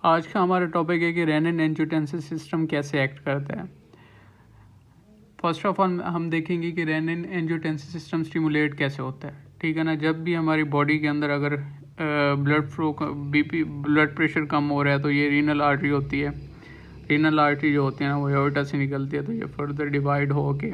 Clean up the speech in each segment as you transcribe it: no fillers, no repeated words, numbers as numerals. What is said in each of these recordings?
आज का हमारा टॉपिक है कि रेनिन एंजियोटेंसिन सिस्टम कैसे एक्ट करता है। फर्स्ट ऑफ ऑल हम देखेंगे कि रेनिन एंजियोटेंसिन सिस्टम स्टिमुलेट कैसे होता है। ठीक है ना, जब भी हमारी बॉडी के अंदर अगर blood flow BP blood pressure कम हो रहा है तो ये रीनल आर्टरी होती है। रीनल आर्टरी जो होती है ना वो एओर्टा से निकलती है, तो ये फर्दर डिवाइड हो के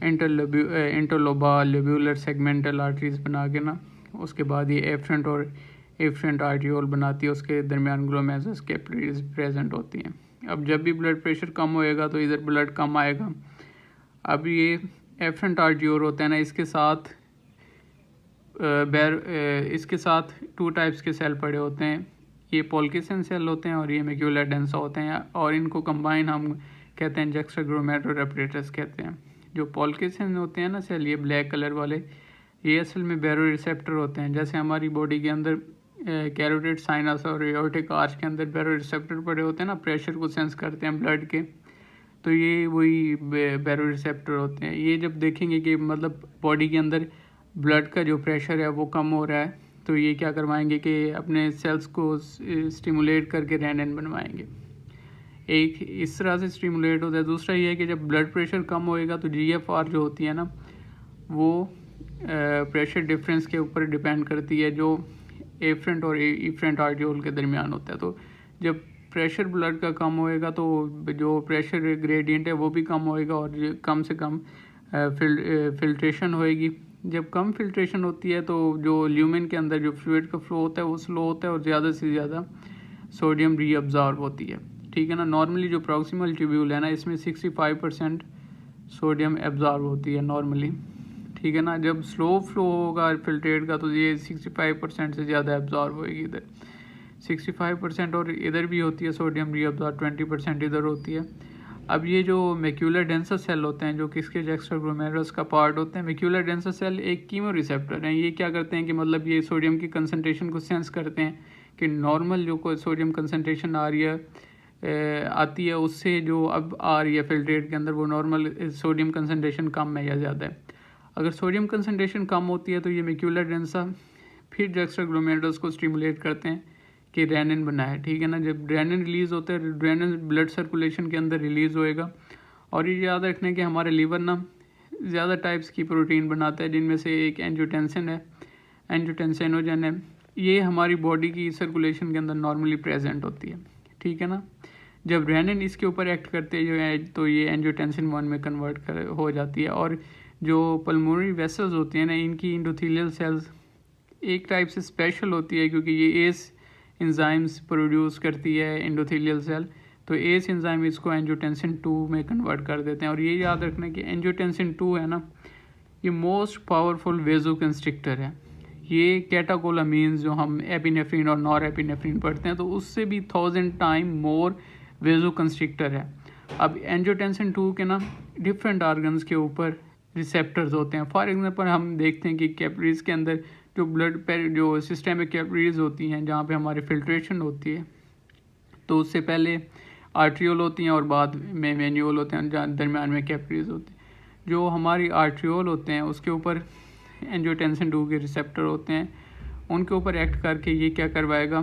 इंटरलोबा लेब्यूलर सेगमेंटल आर्टरीज बना के ना उसके बाद ये एफरेंट और एफरेंट आर्टियोल बनाती है, उसके दरमियान ग्लोमेरुलस कैपिलरीज प्रेजेंट होती हैं। अब जब भी ब्लड प्रेशर कम होएगा तो इधर ब्लड कम आएगा। अब ये एफरेंट आर्टियोल होता है ना, इसके साथ टू टाइप्स के सेल पड़े होते हैं। ये पोल्केसन सेल होते हैं और ये मैक्यूला डेंसा होते हैं, और इनको कंबाइन हम कहते हैं जक्स्ट्राग्लोमेरुलर एपरेटस कहते हैं। जो पोल्केसन होते हैं ना सेल, ये ब्लैक कलर वाले, ये असल में बैरो रिसेप्टर होते हैं। जैसे हमारी बॉडी के अंदर कैरोटिड साइनस और एओर्टिक आर्च के अंदर बैरो रिसेप्टर पड़े होते हैं ना, प्रेशर को सेंस करते हैं ब्लड के, तो ये वही बैरो रिसेप्टर होते हैं। ये जब देखेंगे कि मतलब बॉडी के अंदर ब्लड का जो प्रेशर है वो कम हो रहा है, तो ये क्या करवाएंगे कि अपने सेल्स को स्टिमुलेट करके रेनिन बनवाएंगे। एक इस तरह से स्टिमुलेट होता है। दूसरा ये है कि जब ब्लड प्रेशर कम होएगा तो GFR जो होती है ना वो प्रेशर डिफरेंस के ऊपर डिपेंड करती है, जो एफरेंट और इफरेंट आर्टियोल के दरमियान होता है। तो जब प्रेशर ब्लड का कम होएगा तो जो प्रेशर ग्रेडियंट है वो भी कम होएगा और कम से कम फिल्ट्रेशन होएगी। जब कम फिल्ट्रेशन होती है तो जो ल्यूमेन के अंदर जो फ्लूइड का फ्लो होता है वो स्लो होता है और ज़्यादा से ज़्यादा सोडियम रीअब्जॉर्ब होती है। ठीक है ना, नॉर्मली जो प्रॉक्सिमल ट्यूब्यूल है ना इसमें 65% सोडियम एब्जॉर्ब होती है नॉर्मली। ठीक है ना, जब स्लो फ्लो होगा फिल्ट्रेट का तो ये 65% से ज़्यादा एब्जॉर्ब होएगी। इधर 65% और इधर भी होती है सोडियम रीअब्जॉर्ब, 20% इधर होती है। अब ये जो मैक्यूलर डेंसा सेल होते हैं जो किसके जक्स्ट्राग्लोमेरुलस का पार्ट होते हैं, मैक्यूलर डेंसा सेल एक कीमो रिसेप्टर हैं। ये क्या करते हैं कि मतलब ये सोडियम की कंसनट्रेशन को सेंस करते हैं कि नॉर्मल जो कोई सोडियम कंसनट्रेशन आती है उससे जो अब आ रही है फिल्ट्रेट के अंदर वो नॉर्मल सोडियम कंसनट्रेशन कम है या ज़्यादा है। अगर सोडियम कंसनट्रेशन कम होती है तो ये मैक्यूलर डेंसा फिर जक्स्ट्राग्लोमेरुलस को स्टिमुलेट करते हैं कि रेनिन बनाए। ठीक है ना, जब रेनिन रिलीज़ होता है, रेनिन ब्लड सर्कुलेशन के अंदर रिलीज़ होएगा। और ये याद रखने कि हमारे लीवर ना ज़्यादा टाइप्स की प्रोटीन बनाता है, जिनमें से एक एंजियोटेंसिन है, एंजियोटेंसिनोजन है। ये हमारी बॉडी की सर्कुलेशन के अंदर नॉर्मली प्रेजेंट होती है। ठीक है ना, जब रेनिन इसके ऊपर एक्ट करते हैं जो है तो ये एंजियोटेंसिन 1 में कन्वर्ट हो जाती है। और जो पल्मोनरी वेसल्स होती हैं ना इनकी इंडोथेलियल सेल्स एक टाइप से स्पेशल होती है, क्योंकि ये एस एंजाइम्स प्रोड्यूस करती है इंडोथेलियल सेल, तो एस एंजाइम इसको एंजियोटेंसिन 2 में कन्वर्ट कर देते हैं। और ये याद रखना कि एंजियोटेंसिन 2 है ना ये मोस्ट पावरफुल वेजोकंस्ट्रिक्टर है। ये कैटाकोलामीन्स जो हम एपिनेफ्रिन और नॉर एपिनेफ्रिन पढ़ते हैं तो उससे भी 1000 टाइम मोर वेजोकंस्ट्रिक्टर है। अब एंजियोटेंसिन 2 के ना डिफरेंट ऑर्गन्स के ऊपर रिसेप्टर्स होते हैं। फॉर एग्जांपल हम देखते हैं कि कैपिलरीज के अंदर जो जो सिस्टमिक कैपिलरीज होती हैं जहाँ पे हमारी फिल्ट्रेशन होती है, तो उससे पहले आर्ट्रियोल होती हैं और बाद में वेन्यूल होते हैं, जहाँ दरमियान में कैपिलरीज होती हैं। जो हमारी आर्ट्रियोल होते हैं उसके ऊपर एंजियोटेंसिन 2 के रिसेप्टर होते हैं, उनके ऊपर एक्ट करके ये क्या करवाएगा,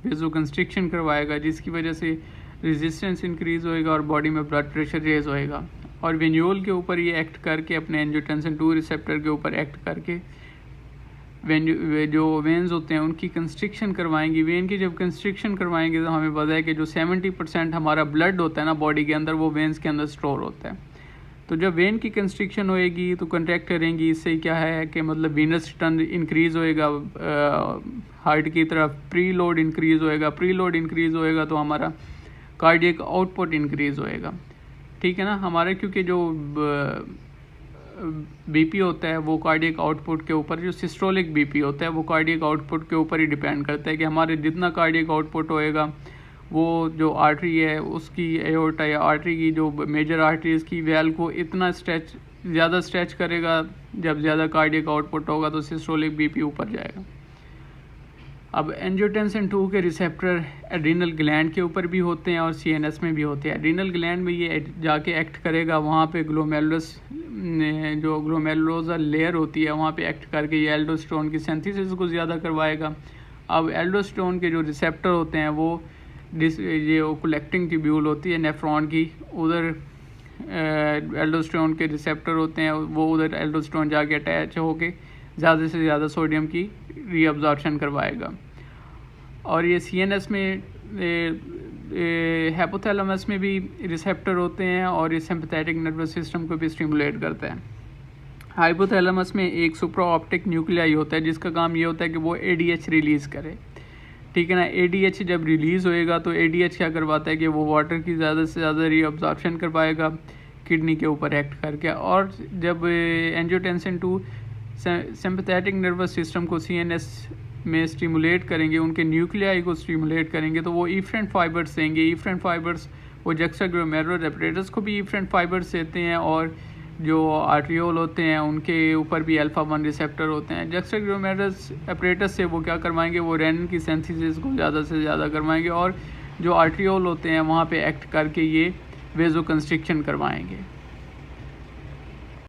वेजोकंस्ट्रिक्शन करवाएगा, जिसकी वजह से रेजिस्टेंस इंक्रीज़ होएगा और बॉडी में ब्लड प्रेशर रेज होएगा। और वेन्यूल के ऊपर ये एक्ट करके अपने एंजियोटेंसिन 2 रिसेप्टर के ऊपर एक्ट करके जो वेन्स होते हैं उनकी कंस्ट्रिक्शन करवाएंगी। वेन की जब कंस्ट्रिक्शन करवाएंगे तो हमें पता है कि जो 70% हमारा ब्लड होता है ना बॉडी के अंदर वो वेन्स के अंदर स्टोर होता है। तो जब वेन की कंस्ट्रिक्शन होएगी तो कंट्रैक्ट करेंगी, इससे क्या है कि मतलब वीनस टर्न इंक्रीज़ होएगा, हार्ट की तरफ प्री लोड इंक्रीज़ होएगा। प्री लोड इंक्रीज़ होएगा तो हमारा कार्डियक आउटपुट इंक्रीज़ होएगा। ठीक है ना, हमारे क्योंकि जो बीपी होता है वो कार्डियक आउटपुट के ऊपर, जो सिस्टोलिक बीपी होता है वो कार्डियक आउटपुट के ऊपर ही डिपेंड करता है कि हमारे जितना कार्डियक आउटपुट होएगा वो जो आर्टरी है उसकी एओर्टा या आर्टरी की जो मेजर आर्टरीज की वैल को इतना ज़्यादा स्ट्रेच करेगा। जब ज़्यादा कार्डियक आउटपुट होगा तो सिस्टोलिक बीपी ऊपर जाएगा। अब एंजियोटेंसिन 2 के रिसेप्टर एड्रीनल ग्लैंड के ऊपर भी होते हैं और CNS में भी होते हैं। एड्रीनल ग्लैंड में ये जाके एक्ट करेगा, वहाँ पे ग्लोमेरुलस जो ग्लोमेरुलोसा लेयर होती है वहाँ पे एक्ट करके ये एल्डोस्टेरोन की सिंथेसिस को ज़्यादा करवाएगा। अब एल्डोस्टेरोन के जो रिसेप्टर होते हैं वो ये कलेक्टिंग ट्यूब्यूल होती है नेफ्रॉन की, उधर एल्डोस्टेरोन के रिसेप्टर होते हैं, वो उधर एल्डोस्टेरोन जाके अटैच होके ज़्यादा से ज़्यादा सोडियम की रीअब्जॉर्प्शन करवाएगा। और ये CNS में हाइपोथैलेमस में भी रिसेप्टर होते हैं और ये सिंपैथेटिक नर्वस सिस्टम को भी स्टिमुलेट करता है। हाइपोथैलेमस में एक सुप्रा ऑप्टिक न्यूक्लियाई होता है जिसका काम ये होता है कि वो ADH रिलीज़ करे, ठीक है ना। ADH जब रिलीज़ होएगा तो ADH क्या करवाता है कि वो वाटर की ज़्यादा से ज़्यादा रीअब्जॉर्प्शन करवाएगा किडनी के ऊपर एक्ट करके। और जब एंजियोटेंसिन 2 सिंपैथेटिक नर्वस सिस्टम को CNS में स्टिमुलेट करेंगे, उनके न्यूक्लियाई को स्टिमुलेट करेंगे, तो वो इफरेंट फाइबर्स देंगे। इफरेंट फाइबर्स वो जुक्सटाग्लोमेरुलर एपरेटस को भी इफरेंट फाइबर्स देते हैं, और जो आर्ट्रियोल होते हैं उनके ऊपर भी अल्फा-1 रिसेप्टर होते हैं। जुक्सटाग्लोमेरुलर एपरेटस से वो क्या करवाएंगे, वो रेनिन की सिंथेसिस को ज़्यादा से ज़्यादा करवाएंगे, और जो आर्ट्रियोल होते हैं वहाँ पे एक्ट करके ये वेजो कंस्ट्रिक्शन करवाएंगे।